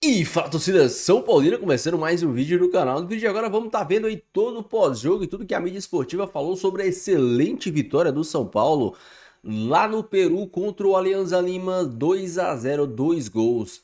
E fala, torcida São Paulina, começando mais um vídeo no canal. No vídeo de agora vamos estar vendo aí todo o pós-jogo e tudo que a mídia esportiva falou sobre a excelente vitória do São Paulo lá no Peru contra o Alianza Lima, 2-0, 2 gols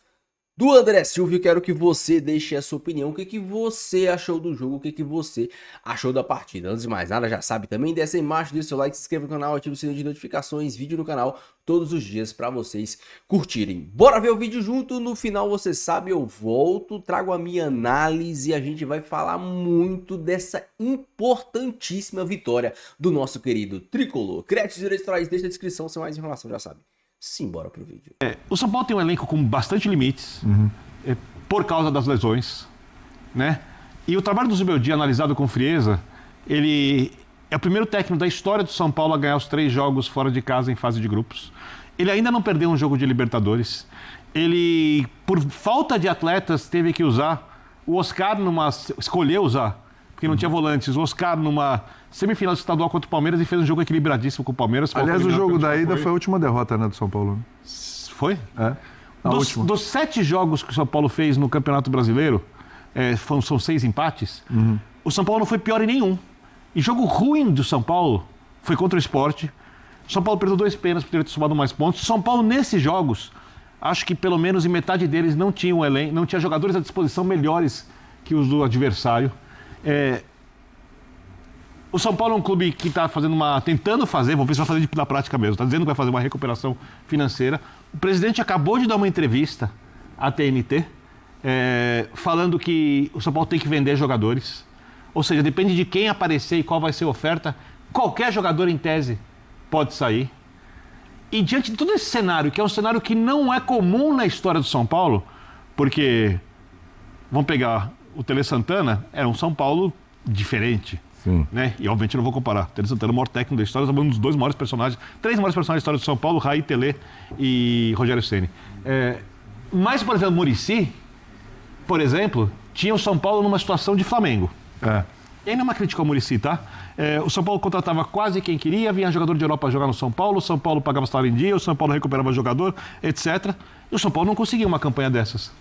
do André Silva. Eu quero que você deixe a sua opinião, o que você achou do jogo, o que você achou da partida. Antes de mais nada, já sabe também, desce aí embaixo, deixa o seu like, se inscreva no canal, ative o sininho de notificações, vídeo no canal todos os dias para vocês curtirem. Bora ver o vídeo junto, no final você sabe, eu volto, trago a minha análise e a gente vai falar muito dessa importantíssima vitória do nosso querido Tricolor. Créditos eleitorais, deixa na descrição, sem mais enrolação, já sabe. Simbora pro vídeo. O São Paulo tem um elenco com bastante limites, por causa das lesões, né? E o trabalho do Zubeldia, analisado com frieza, ele é o primeiro técnico da história do São Paulo a ganhar os 3 jogos fora de casa em fase de grupos. Ele ainda não perdeu um jogo de Libertadores. Ele, por falta de atletas, teve que usar o Oscar escolheu usar, porque não tinha volantes, o Oscar numa semifinal estadual contra o Palmeiras e fez um jogo equilibradíssimo com o Palmeiras. Aliás, o jogo da ida foi a última derrota, né, do São Paulo. Foi? É. Dos 7 jogos que o São Paulo fez no Campeonato Brasileiro, são 6 empates, o São Paulo não foi pior em nenhum. E jogo ruim do São Paulo foi contra o Sport. O São Paulo perdeu 2 pênaltis por ter somado mais pontos. O São Paulo, nesses jogos, acho que pelo menos em metade deles não tinha jogadores à disposição melhores que os do adversário. O São Paulo é um clube que está tentando fazer, vamos ver se vai fazer na prática mesmo, está dizendo que vai fazer uma recuperação financeira. O presidente acabou de dar uma entrevista à TNT, falando que o São Paulo tem que vender jogadores. Ou seja, depende de quem aparecer e qual vai ser a oferta, qualquer jogador em tese pode sair. E diante de todo esse cenário, que é um cenário que não é comum na história do São Paulo, porque, vamos pegar o Tele Santana, era um São Paulo diferente. Sim. Né? E obviamente eu não vou comparar. Tele Santana é o maior técnico da história, um dos 2 maiores personagens, 3 maiores personagens da história do São Paulo, Raí, Tele e Rogério Ceni. Mas, por exemplo, Muricy, por exemplo, tinha o São Paulo numa situação de Flamengo. E aí não é uma crítica ao Muricy, tá? O São Paulo contratava quase quem queria, vinha jogador de Europa jogar no São Paulo, o São Paulo pagava salário em dia, o São Paulo recuperava jogador, etc. E o São Paulo não conseguia uma campanha dessas.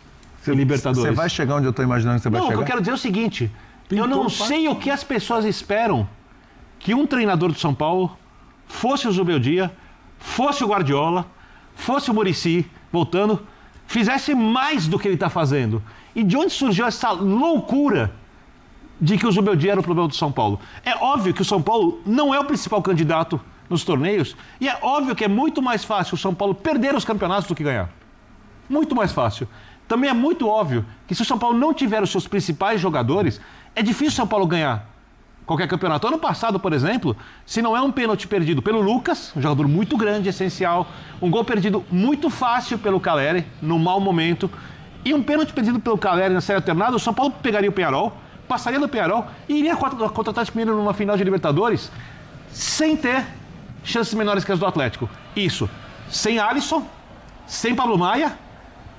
Libertadores. Você vai chegar onde eu estou imaginando que você vai chegar? Não, o que eu quero dizer é o seguinte, eu não sei o que as pessoas esperam que um treinador do São Paulo fosse o Zubeldia, fosse o Guardiola, fosse o Muricy, voltando, fizesse mais do que ele está fazendo. E de onde surgiu essa loucura de que o Zubeldia era o problema do São Paulo? É óbvio que o São Paulo não é o principal candidato nos torneios e é óbvio que é muito mais fácil o São Paulo perder os campeonatos do que ganhar. Muito mais fácil. Também é muito óbvio que se o São Paulo não tiver os seus principais jogadores, é difícil o São Paulo ganhar qualquer campeonato. Ano passado, por exemplo, se não é um pênalti perdido pelo Lucas, um jogador muito grande, essencial, um gol perdido muito fácil pelo Caleri, no mau momento, e um pênalti perdido pelo Caleri na série alternada, o São Paulo pegaria o Peñarol, passaria do Peñarol e iria contra o Atlético Mineiro numa final de Libertadores sem ter chances menores que as do Atlético. Isso, sem Alisson, sem Pablo Maia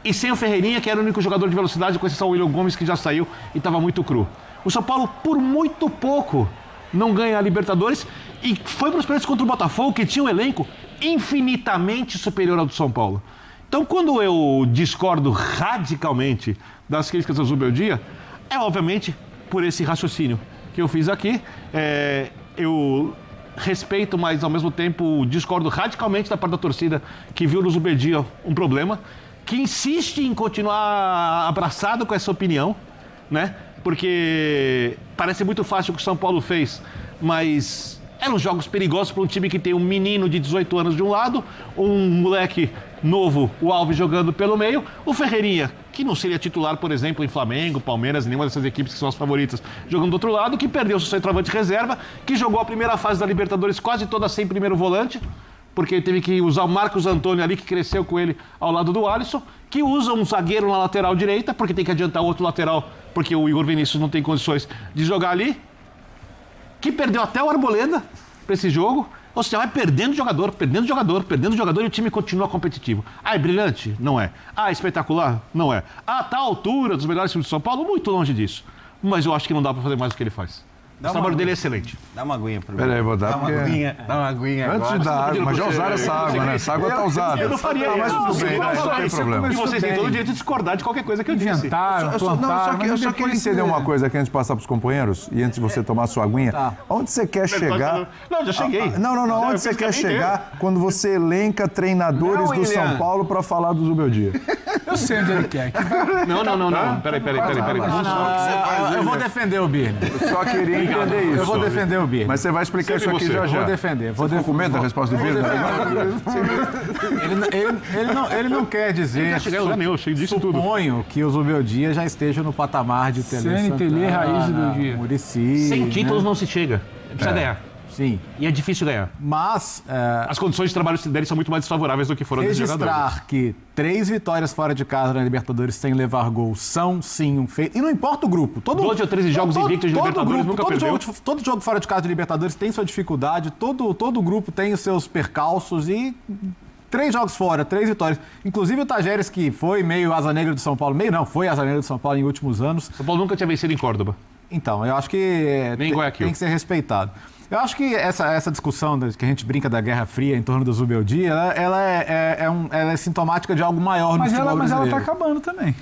e sem o Ferreirinha, que era o único jogador de velocidade, com exceção ao William Gomes, que já saiu e estava muito cru. O São Paulo, por muito pouco, não ganha a Libertadores e foi para os pênaltis contra o Botafogo, que tinha um elenco infinitamente superior ao do São Paulo. Então, quando eu discordo radicalmente das críticas do Zubeldia, é obviamente por esse raciocínio que eu fiz aqui. Eu respeito, mas ao mesmo tempo discordo radicalmente da parte da torcida que viu no Zubeldia um problema, que insiste em continuar abraçado com essa opinião, né? Porque parece muito fácil o que o São Paulo fez, mas eram jogos perigosos para um time que tem um menino de 18 anos de um lado, um moleque novo, o Alves, jogando pelo meio, o Ferreirinha, que não seria titular, por exemplo, em Flamengo, Palmeiras, nenhuma dessas equipes que são as favoritas, jogando do outro lado, que perdeu seu centroavante reserva, que jogou a primeira fase da Libertadores quase toda sem primeiro volante, porque ele teve que usar o Marcos Antônio ali, que cresceu com ele ao lado do Alisson, que usa um zagueiro na lateral direita, porque tem que adiantar o outro lateral, porque o Igor Vinícius não tem condições de jogar ali, que perdeu até o Arboleda para esse jogo. Ou seja, vai perdendo jogador, e o time continua competitivo. Ah, é brilhante? Não é. Ah, é espetacular? Não é. Ah, tá à altura dos melhores times de São Paulo? Muito longe disso. Mas eu acho que não dá para fazer mais do que ele faz. O trabalho dele é excelente. Dá uma aguinha pra mim. Peraí, vou dar Dá uma porque... aguinha. Dá uma aguinha Antes de dar água, mas já usaram essa água, né? Essa água tá usada. Eu não faria Mas isso. tudo bem, né? Não tem problema. E vocês têm todo o direito de discordar de qualquer coisa que eu disse. Inventaram, plantaram, Eu só queria entender uma coisa aqui antes de passar pros companheiros e antes de você tomar sua aguinha. Onde você quer chegar... Não, já cheguei. Não. Onde você quer chegar quando você elenca treinadores do São Paulo pra falar do Zubeldia? Eu sei onde ele quer. Não. Peraí. Eu vou defender o Birner. Eu só queria entender isso. Eu vou defender o Birner. Mas você vai explicar isso aqui já. Vou defender. Você ficou com medo da resposta do Birner? Ele não quer dizer. chegar em lugar nenhum, eu cheio disso tudo. Suponho que o Zubeldia já esteja no patamar de Tele CNTL, raiz do Zubeldia. Muricy. Sem títulos não se chega. Precisa ganhar. Sim. E é difícil ganhar. Mas As condições de trabalho dele são muito mais desfavoráveis do que foram dos jogadores. registrar que 3 vitórias fora de casa na Libertadores sem levar gol são, sim, um feito. E não importa o grupo. 12 ou 13 jogos invictos de Libertadores, nunca perdeu. Todo jogo fora de casa de Libertadores tem sua dificuldade, todo grupo tem os seus percalços e 3 jogos fora, 3 vitórias. Inclusive o Tajeres, que foi meio asa negra do São Paulo, foi asa negra do São Paulo em últimos anos. São Paulo nunca tinha vencido em Córdoba. Então, eu acho que Nem Guayaquil. tem que ser respeitado. Eu acho que essa discussão que a gente brinca da Guerra Fria em torno do Zubeldia, ela é sintomática de algo maior no futebol Mas ela brasileiro. tá acabando também.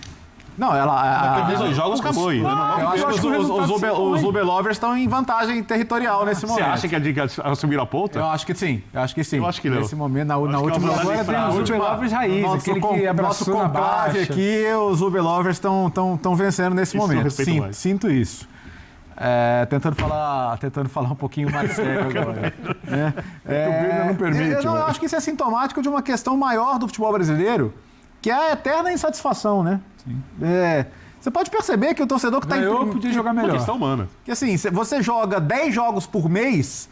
Não, ela... Os jogos acabou aí. Eu acho que os Zubelovers estão em vantagem territorial nesse Você momento. acha que a dica assumiram a ponta? Eu acho que sim. Eu acho que não. não. Nesse momento, na que última... é uma Agora frase tem o Zubelovers raiz, aquele que abraçou nosso na conclave baixa. aqui, os Zubelovers estão vencendo nesse Isso eu momento. respeito mais. Sinto isso. Tentando falar um pouquinho mais sério agora. Né? O Birner não permite. Eu acho que isso é sintomático de uma questão maior do futebol brasileiro, que é a eterna insatisfação, né? Você pode perceber que o torcedor que está podia jogar Uma melhor. questão humana. que assim, você joga 10 jogos por mês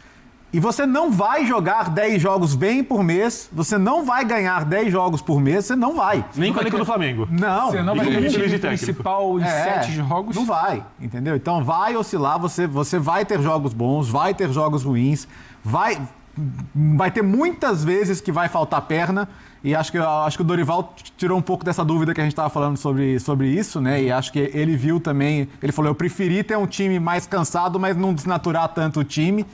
e você não vai jogar 10 jogos bem por mês, você não vai ganhar 10 jogos por mês, você não vai. Nem com a elenco do Flamengo. Não. Você não vai E ter um time time de técnico. principal em 7 jogos. Não vai, entendeu? Então vai oscilar, você vai ter jogos bons, vai ter jogos ruins, vai ter muitas vezes que vai faltar perna. E acho que o Dorival tirou um pouco dessa dúvida que a gente estava falando sobre isso, né? E acho que ele viu também, ele falou, eu preferi ter um time mais cansado, mas não desnaturar tanto o time.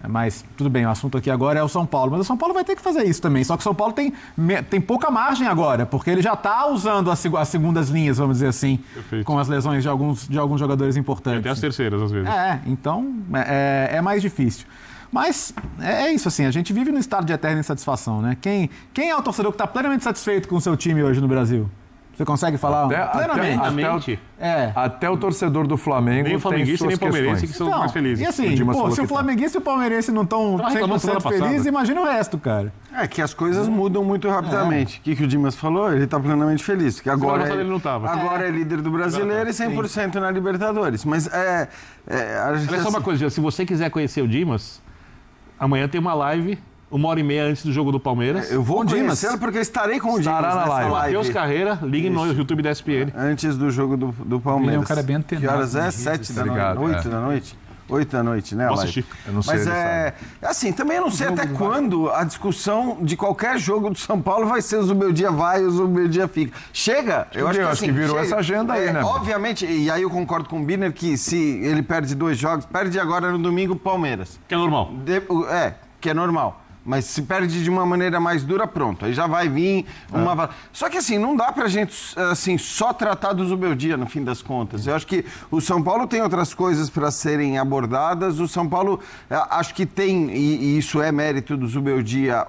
Mas tudo bem, o assunto aqui agora é o São Paulo. Mas o São Paulo vai ter que fazer isso também. Só que o São Paulo tem pouca margem agora, porque ele já está usando as segundas linhas, vamos dizer assim, Perfeito. com as lesões de alguns jogadores importantes. Até as terceiras, às vezes. Então é mais difícil. Mas é isso, assim, a gente vive num estado de eterna insatisfação, né? Quem é o torcedor que está plenamente satisfeito com o seu time hoje no Brasil? Você consegue falar plenamente? Até o torcedor do Flamengo Nem o tem flamenguista suas nem o palmeirense que questões. são mais felizes. E assim, se o flamenguista e o palmeirense não estão reclamando semana 100% felizes, passada. imagina o resto, cara. É que as coisas mudam muito rapidamente. O que o Dimas falou? Ele está plenamente feliz. Porque agora passada ele não tava. Agora é líder do Brasileiro e 100% na Libertadores. Mas a gente Olha só uma coisa, se você quiser conhecer o Dimas, amanhã tem uma live, 1h30 antes do jogo do Palmeiras. Eu vou Com o Dimas. conhecê-lo porque eu estarei com o Dimas Estará na nessa live. Matheus Carreira, ligue no YouTube da ESPN. Antes do jogo do Palmeiras. Ele é um cara bem antenado. Que horas é? 7 da noite? Ligado, 8 da noite? 8 da noite, né? a Vou live? assistir. Eu não sei, Mas ele assim, também eu não sei até quando a discussão de qualquer jogo do São Paulo vai ser o Zubeldia vai, o Zubeldia fica. Chega! Eu acho que virou chega. essa agenda aí, né? Obviamente, e aí eu concordo com o Birner que se ele perde 2 jogos, perde agora no domingo o Palmeiras. Que é normal. Que é normal. Mas se perde de uma maneira mais dura, pronto. Aí já vai vir uma... Só que assim, não dá pra gente assim, só tratar do Zubeldia, no fim das contas. Eu acho que o São Paulo tem outras coisas para serem abordadas. O São Paulo, acho que tem, e isso é mérito do Zubeldia,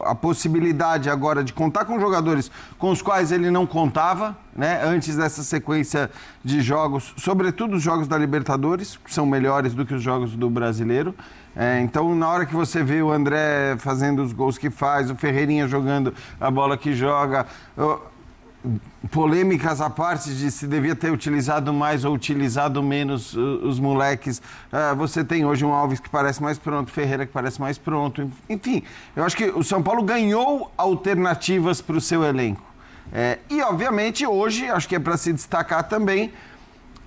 a possibilidade agora de contar com jogadores com os quais ele não contava, né, antes dessa sequência de jogos, sobretudo os jogos da Libertadores, que são melhores do que os jogos do Brasileiro. Então, na hora que você vê o André fazendo os gols que faz, o Ferreirinha jogando a bola que joga, polêmicas à parte de se devia ter utilizado mais ou utilizado menos os moleques, você tem hoje um Alves que parece mais pronto, Ferreira que parece mais pronto, enfim, eu acho que o São Paulo ganhou alternativas para o seu elenco. E, obviamente, hoje, acho que é para se destacar também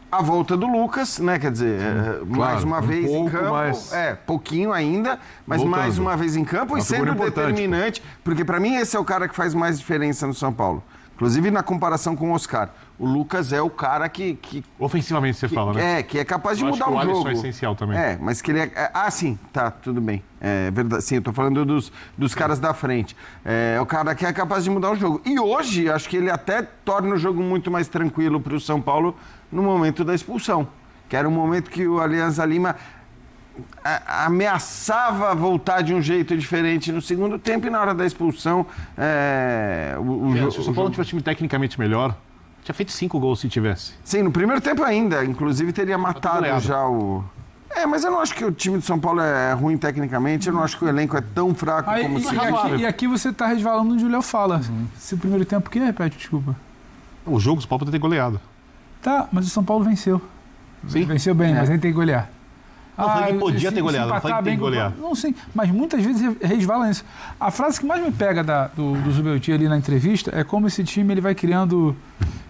a volta do Lucas, né? Quer dizer, mais uma vez em campo. Pouquinho ainda, mas voltando. mais uma vez em campo e sendo importante, determinante, porque para mim esse é o cara que faz mais diferença no São Paulo. Inclusive na comparação com o Oscar. O Lucas é o cara que ofensivamente você fala, né? que é capaz de eu mudar acho que o jogo. O Alisson é essencial também. Mas que ele é... sim, tá, tudo bem. É verdade, sim, eu tô falando dos caras da frente. É o cara que é capaz de mudar o jogo. E hoje, acho que ele até torna o jogo muito mais tranquilo para o São Paulo no momento da expulsão. Que era um momento que o Alianza Lima ameaçava voltar de um jeito diferente no segundo tempo, e na hora da expulsão... Se o São Paulo tivesse time tecnicamente melhor, tinha feito 5 gols se tivesse. Sim, no primeiro tempo ainda. Inclusive teria matado já o... mas eu não acho que o time de São Paulo é ruim tecnicamente. Eu não acho que o elenco é tão fraco como se e aqui você está resvalando onde o Léo fala. Se o primeiro tempo... O que repete? Desculpa. O jogo, o São Paulo tem que ter goleado. Tá, mas o São Paulo venceu. Sim. Venceu bem, mas ele tem que golear. Não, falei que podia ter goleado, não falei que tem que golear. Não, sim, mas muitas vezes resvala nisso. A frase que mais me pega do Zubeldia ali na entrevista é como esse time ele vai criando...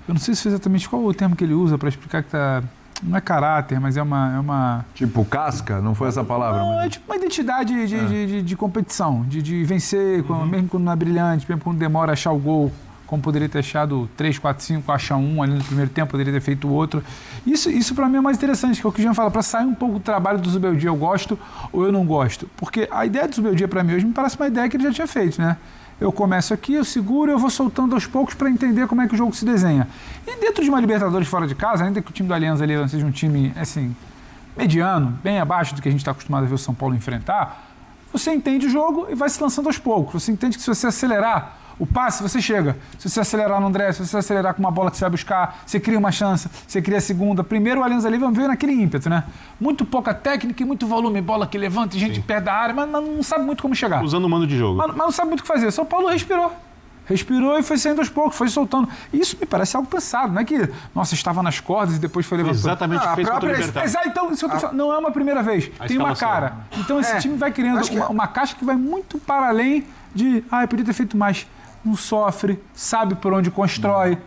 Eu não sei se exatamente qual é o termo que ele usa para explicar que tá... Não é caráter, mas é uma... Tipo casca? Não foi essa palavra? Não, é tipo uma identidade de competição, de vencer, mesmo quando não é brilhante, mesmo quando demora a achar o gol, como poderia ter achado 3, 4, 5, achar um ali no primeiro tempo, poderia ter feito o outro. Isso para mim é mais interessante, que é o que o Jean fala, para sair um pouco do trabalho do Zubeldia, eu gosto ou eu não gosto. Porque a ideia do Zubeldia para mim hoje me parece uma ideia que ele já tinha feito, né? Eu começo aqui, eu seguro, eu vou soltando aos poucos para entender como é que o jogo se desenha. E dentro de uma Libertadores fora de casa, ainda que o time do Alianza ali seja um time, assim, mediano, bem abaixo do que a gente está acostumado a ver o São Paulo enfrentar, você entende o jogo e vai se lançando aos poucos. Você entende que se você acelerar o passe, você chega. Se você acelerar no André, se você acelerar com uma bola que você vai buscar, você cria uma chance, você cria a segunda. Primeiro o Alianza Lima veio naquele ímpeto, né? Muito pouca técnica e muito volume, bola que levanta, gente perto da área, mas não sabe muito como chegar. Usando o mando de jogo. Mas não sabe muito o que fazer. São Paulo respirou. Respirou e foi saindo aos poucos, foi soltando. Isso me parece algo pensado, não é que, nossa, estava nas cordas e depois foi levantando. Exatamente o que fez contra o Libertad. Então, isso não é uma primeira vez, tem uma cara. Então esse time vai criando uma caixa que vai muito para além de, eu podia ter feito mais. Não sofre, sabe por onde constrói.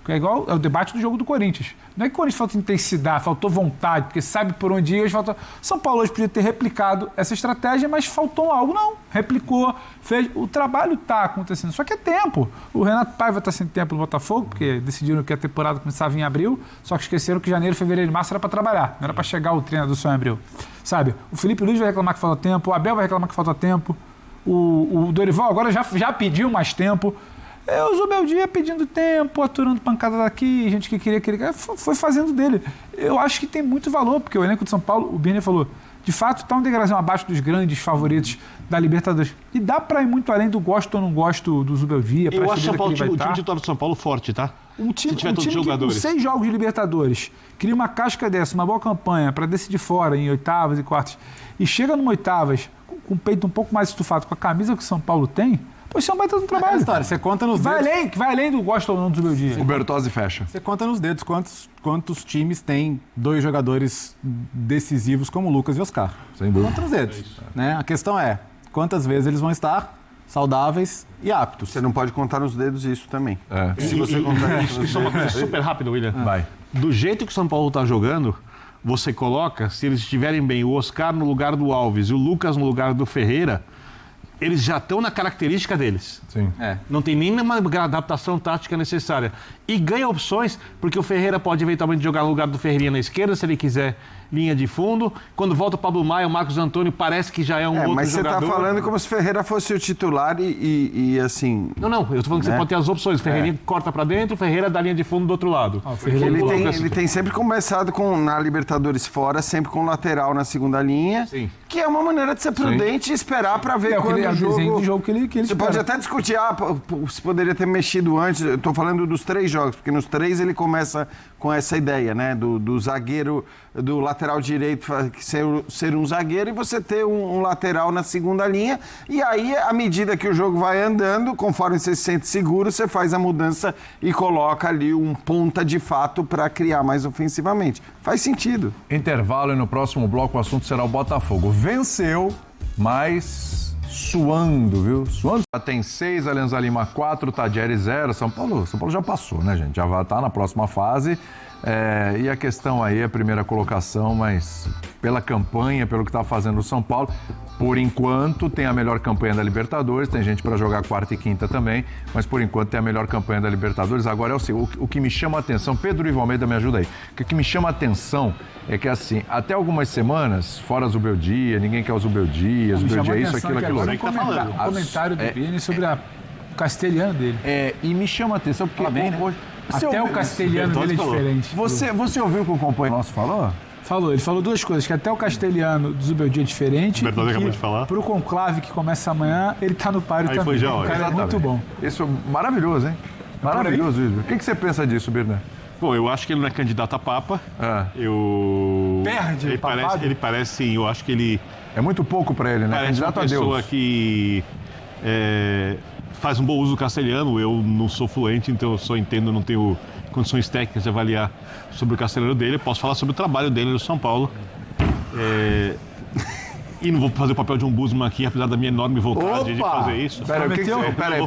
É igual o debate do jogo do Corinthians. Não é que o Corinthians falta intensidade, faltou vontade, porque sabe por onde ir. São Paulo hoje podia ter replicado essa estratégia, mas faltou algo. Não, replicou, fez. O trabalho está acontecendo, só que é tempo. O Renato Paiva está sem tempo no Botafogo, porque decidiram que a temporada começava em abril, só que esqueceram que janeiro, fevereiro e março era para trabalhar, não era para chegar o treinador só em abril. Sabe? O Felipe Luiz vai reclamar que falta tempo, o Abel vai reclamar que falta tempo. O Dorival agora já pediu mais tempo. O Zubeldia pedindo tempo, aturando pancada daqui, gente que queria foi fazendo dele. Eu acho que tem muito valor, porque o elenco de São Paulo, o Birner falou, de fato está um degrauzinho abaixo dos grandes favoritos da Libertadores. E dá para ir muito além do gosto ou não gosto do Zubeldia. Eu acho o time titular do São Paulo forte, tá? Se tiver todos os jogadores. Com 6 jogos de Libertadores, cria uma casca dessa, uma boa campanha para decidir fora em oitavas e quartas, e chega numa oitavas com o peito um pouco mais estufado, com a camisa que o São Paulo tem, pois isso é um baita do trabalho. História, você conta nos dedos. Vai além do gosto ou não do Zubeldia. O Bertozzi fecha. Você conta nos dedos quantos times têm 2 jogadores decisivos como Lucas e Oscar. Sem dúvida. Conta nos dedos. Né? A questão é, quantas vezes eles vão estar saudáveis e aptos. Você não pode contar nos dedos isso também. Se você contar isso é uma coisa super rápida, William. Vai. Do jeito que o São Paulo está jogando, você coloca, se eles estiverem bem, o Oscar no lugar do Alves e o Lucas no lugar do Ferreira, eles já estão na característica deles. Sim. Não tem nenhuma adaptação tática necessária. E ganha opções, porque o Ferreira pode eventualmente jogar no lugar do Ferreirinha na esquerda, se ele quiser, linha de fundo. Quando volta o Pablo Maia, o Marcos Antônio parece que já é um outro mas jogador. Mas você está falando como se Ferreira fosse o titular e assim... Não, eu estou falando que você pode ter as opções. O Ferreirinha corta para dentro, o Ferreira dá linha de fundo do outro lado. Ele tem sempre começado na Libertadores fora, sempre com lateral na segunda linha. Sim. Que é uma maneira de ser prudente e esperar para ver quando o jogo que ele Você pode até discutir, se poderia ter mexido antes. Eu estou falando dos 3 jogos, porque nos 3 ele começa com essa ideia, né? Do zagueiro, do lateral direito ser um zagueiro e você ter um lateral na segunda linha. E aí, à medida que o jogo vai andando, conforme você se sente seguro, você faz a mudança e coloca ali um ponta de fato para criar mais ofensivamente. Faz sentido. Intervalo e no próximo bloco o assunto será o Botafogo. Venceu, mas suando, viu? Suando. Tem 6, Alianza Lima 4, Tadieri 0. São Paulo já passou, né, gente? Já vai estar na próxima fase. E a questão aí é a primeira colocação, mas pela campanha, pelo que está fazendo o São Paulo, por enquanto tem a melhor campanha da Libertadores, tem gente para jogar quarta e quinta também, mas por enquanto tem a melhor campanha da Libertadores. Agora o que me chama a atenção, Pedro Ivo Almeida me ajuda aí, o que me chama a atenção é que assim, até algumas semanas, fora Zubeldia, ninguém quer o Zubeldia, Zubeldia é isso, aquilo, aquilo. Agora o comentário do Vini sobre o castelhano dele. E me chama a atenção porque... Bem, né? Até o castelhano dele é diferente. Você ouviu o que o companheiro nosso falou? Ele falou duas coisas, que até o castelhano do Zubeldia é diferente. Verdade, acabou de falar. Pro conclave que começa amanhã, ele tá no páreo também. Foi já, o cara é muito bom. Isso é maravilhoso, hein? Maravilhoso isso. O que você pensa disso, Birner? Bom, eu acho que ele não é candidato a Papa. Perde ele parece, sim, eu acho que ele... É muito pouco para ele, né? Parece Candidato uma pessoa a Deus. que faz um bom uso do castelhano. Eu não sou fluente, então eu só entendo, não tenho condições técnicas de avaliar sobre o castelhano dele. Eu posso falar sobre o trabalho dele no São Paulo. E não vou fazer o papel de um ombudsman aqui, apesar da minha enorme vontade de fazer isso. Peraí,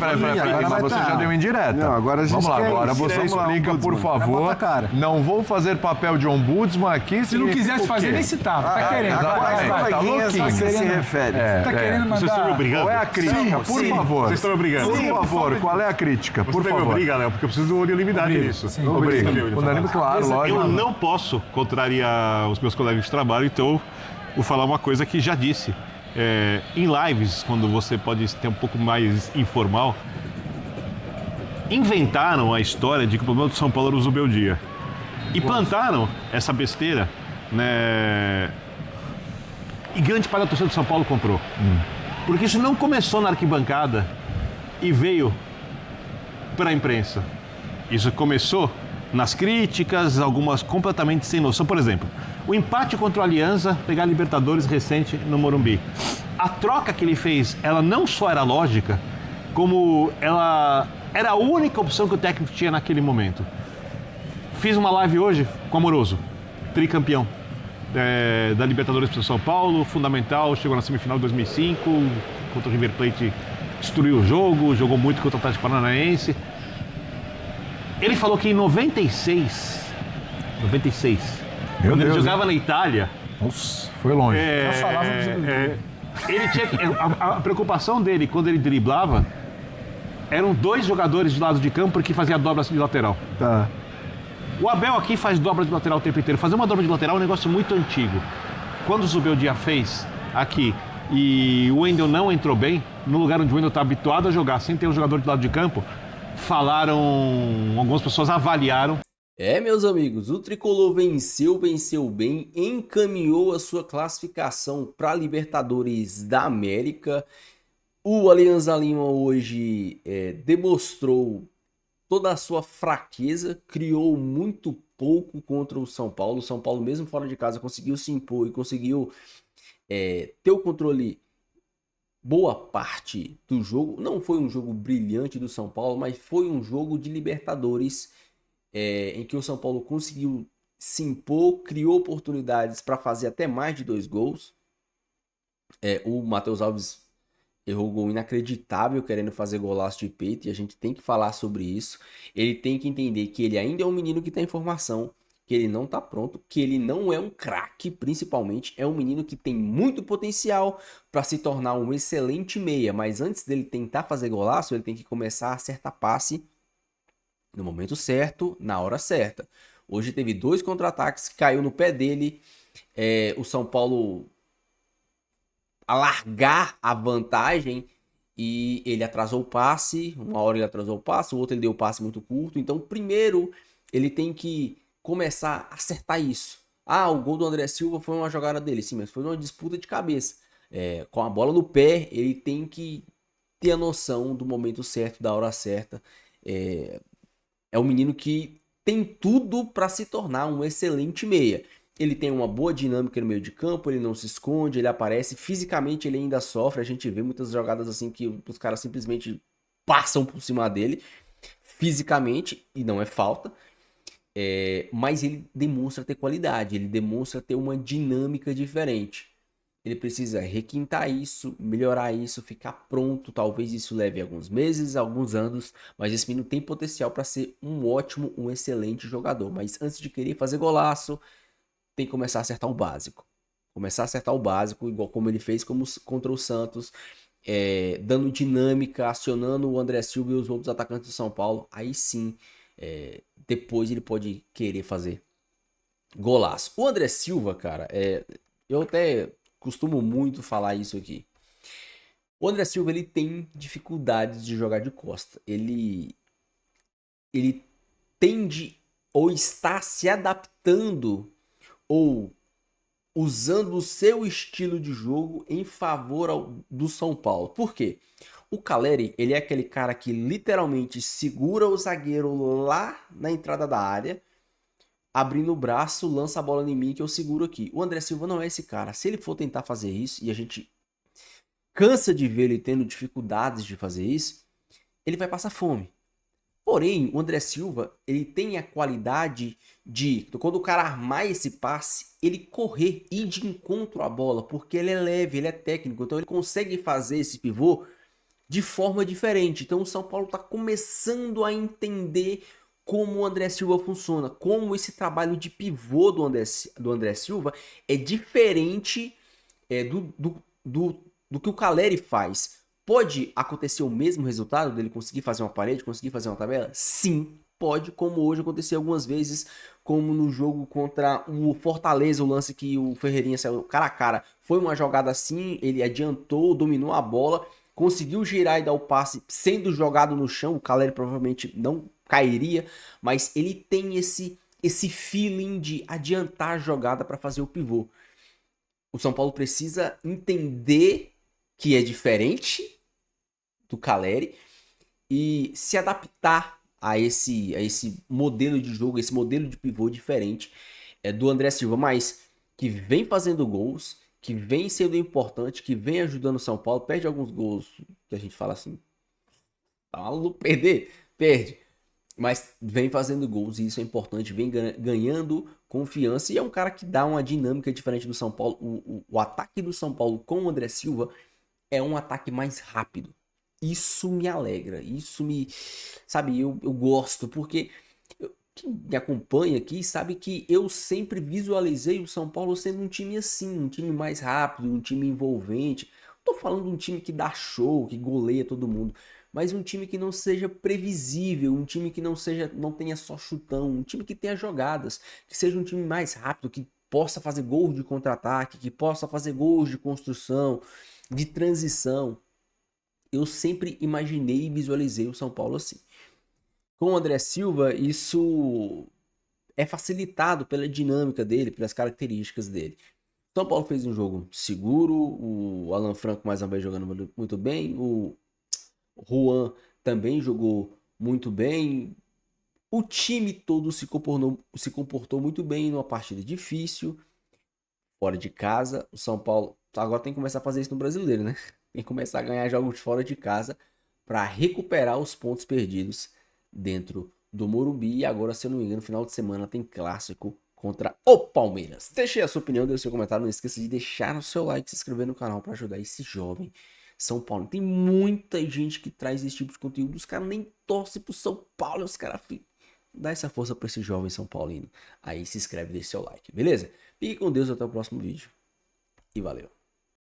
mas você já deu indireta. Não, agora a gente Vamos lá, quer agora isso. você Vamos lá, explica, por ombudsman. favor. Não vou fazer papel de ombudsman aqui. Se não quisesse fazer, nem citava. Tá querendo. Exatamente, tá louquinho. Você se refere. Tá querendo Vocês estão me mandar... obrigando? Qual é a crítica, por favor? Vocês estão me obrigando? Por favor, qual é a crítica, por Você me favor? obriga, Léo, porque eu preciso de unanimidade nisso. Obrigado. Unânime, claro, lógico. Eu não posso contrariar os meus colegas de trabalho, então vou falar uma coisa que já disse. Em lives, quando você pode ter um pouco mais informal, inventaram a história de que o problema do São Paulo era o Zubeldia. E plantaram essa besteira, né? E grande parte da torcida do São Paulo comprou. Porque isso não começou na arquibancada e veio para a imprensa. Isso começou nas críticas, algumas completamente sem noção. Por exemplo, o empate contra o Alianza, pegar a Libertadores recente no Morumbi. A troca que ele fez, ela não só era lógica, como ela era a única opção que o técnico tinha naquele momento. Fiz uma live hoje com o Amoroso, tricampeão da Libertadores para o São Paulo, fundamental, chegou na semifinal de 2005, contra o River Plate, destruiu o jogo, jogou muito contra o Atlético Paranaense. Ele falou que em 96, quando ele jogava na Itália... Nossa, foi longe. Ele tinha a preocupação dele, quando ele driblava, eram 2 jogadores de lado de campo que faziam dobra de lateral. Tá. O Abel aqui faz dobra de lateral o tempo inteiro. Fazer uma dobra de lateral é um negócio muito antigo. Quando o Zubeldia fez aqui e o Wendel não entrou bem, no lugar onde o Wendel está habituado a jogar sem ter um jogador de lado de campo, algumas pessoas avaliaram. Meus amigos, o Tricolor venceu bem, encaminhou a sua classificação para a Libertadores da América. O Alianza Lima hoje demonstrou toda a sua fraqueza, criou muito pouco contra o São Paulo. O São Paulo, mesmo fora de casa, conseguiu se impor e conseguiu ter o controle boa parte do jogo. Não foi um jogo brilhante do São Paulo, mas foi um jogo de Libertadores em que o São Paulo conseguiu se impor, criou oportunidades para fazer até mais de 2 gols. O Matheus Alves errou um gol inacreditável querendo fazer golaço de peito e a gente tem que falar sobre isso. Ele tem que entender que ele ainda é um menino que está em formação, que ele não está pronto, que ele não é um craque, principalmente. É um menino que tem muito potencial para se tornar um excelente meia, mas antes dele tentar fazer golaço, ele tem que começar a acertar passe no momento certo, na hora certa. Hoje teve 2 contra-ataques, caiu no pé dele. O São Paulo alargar a vantagem e ele atrasou o passe. Uma hora ele atrasou o passe, o outro ele deu o passe muito curto. Então, primeiro, ele tem que começar a acertar isso. O gol do André Silva foi uma jogada dele, sim, mas foi uma disputa de cabeça. Com a bola no pé, ele tem que ter a noção do momento certo, da hora certa. É um menino que tem tudo para se tornar um excelente meia. Ele tem uma boa dinâmica no meio de campo, ele não se esconde, ele aparece. Fisicamente ele ainda sofre, a gente vê muitas jogadas assim que os caras simplesmente passam por cima dele. Fisicamente, e não é falta. Mas ele demonstra ter qualidade, ele demonstra ter uma dinâmica diferente. Ele precisa requintar isso, melhorar isso, ficar pronto. Talvez isso leve alguns meses, alguns anos, mas esse menino tem potencial para ser um ótimo, um excelente jogador. Mas antes de querer fazer golaço, tem que começar a acertar o básico. Começar a acertar o básico, igual como ele fez contra o Santos, dando dinâmica, acionando o André Silva e os outros atacantes do São Paulo. Aí sim, depois ele pode querer fazer golaço. O André Silva, cara, eu até costumo muito falar isso aqui. O André Silva, ele tem dificuldades de jogar de costa. Ele tende ou está se adaptando ou usando o seu estilo de jogo em favor do São Paulo. Por quê? O Calleri, ele é aquele cara que literalmente segura o zagueiro lá na entrada da área, abrindo o braço, lança a bola em mim que eu seguro aqui. O André Silva não é esse cara. Se ele for tentar fazer isso, e a gente cansa de ver ele tendo dificuldades de fazer isso, ele vai passar fome. Porém, o André Silva, ele tem a qualidade de, quando o cara armar esse passe, ele correr, ir de encontro à bola, porque ele é leve, ele é técnico, então ele consegue fazer esse pivô de forma diferente. Então o São Paulo está começando a entender como o André Silva funciona, como esse trabalho de pivô do André Silva é diferente do que o Calleri faz. Pode acontecer o mesmo resultado dele conseguir fazer uma parede, conseguir fazer uma tabela? Sim, pode, como hoje aconteceu algumas vezes, como no jogo contra o Fortaleza, o lance que o Ferreirinha saiu cara a cara. Foi uma jogada assim, ele adiantou, dominou a bola, conseguiu girar e dar o passe sendo jogado no chão. O Calleri provavelmente não cairia, mas ele tem esse feeling de adiantar a jogada para fazer o pivô. O São Paulo precisa entender que é diferente do Calleri e se adaptar a esse modelo de jogo, esse modelo de pivô diferente do André Silva, mas que vem fazendo gols, que vem sendo importante, que vem ajudando o São Paulo, perde alguns gols que a gente fala assim, tá maluco, perde, mas vem fazendo gols e isso é importante, vem ganhando confiança e é um cara que dá uma dinâmica diferente do São Paulo. O ataque do São Paulo com o André Silva é um ataque mais rápido. Isso me alegra, isso me... Sabe, eu gosto, porque quem me acompanha aqui sabe que eu sempre visualizei o São Paulo sendo um time assim, um time mais rápido, um time envolvente. Não tô falando de um time que dá show, que goleia todo mundo, mas um time que não seja previsível, um time que não tenha só chutão, um time que tenha jogadas, que seja um time mais rápido, que possa fazer gols de contra-ataque, que possa fazer gols de construção, de transição. Eu sempre imaginei e visualizei o São Paulo assim. Com o André Silva, isso é facilitado pela dinâmica dele, pelas características dele. O São Paulo fez um jogo seguro, o Alan Franco mais uma vez jogando muito bem, o Juan também jogou muito bem. O time todo se comportou muito bem numa partida difícil, fora de casa. O São Paulo agora tem que começar a fazer isso no Brasileiro, né? Tem que começar a ganhar jogos fora de casa para recuperar os pontos perdidos dentro do Morumbi. E agora, se eu não me engano, no final de semana tem clássico contra o Palmeiras. Deixe a sua opinião, deixe seu comentário. Não esqueça de deixar o seu like e se inscrever no canal para ajudar esse jovem São Paulo. Tem muita gente que traz esse tipo de conteúdo. Os caras nem torcem pro São Paulo. Os caras dá essa força para esse jovem São Paulino. Aí se inscreve e deixa seu like, beleza? Fique com Deus, até o próximo vídeo. E valeu.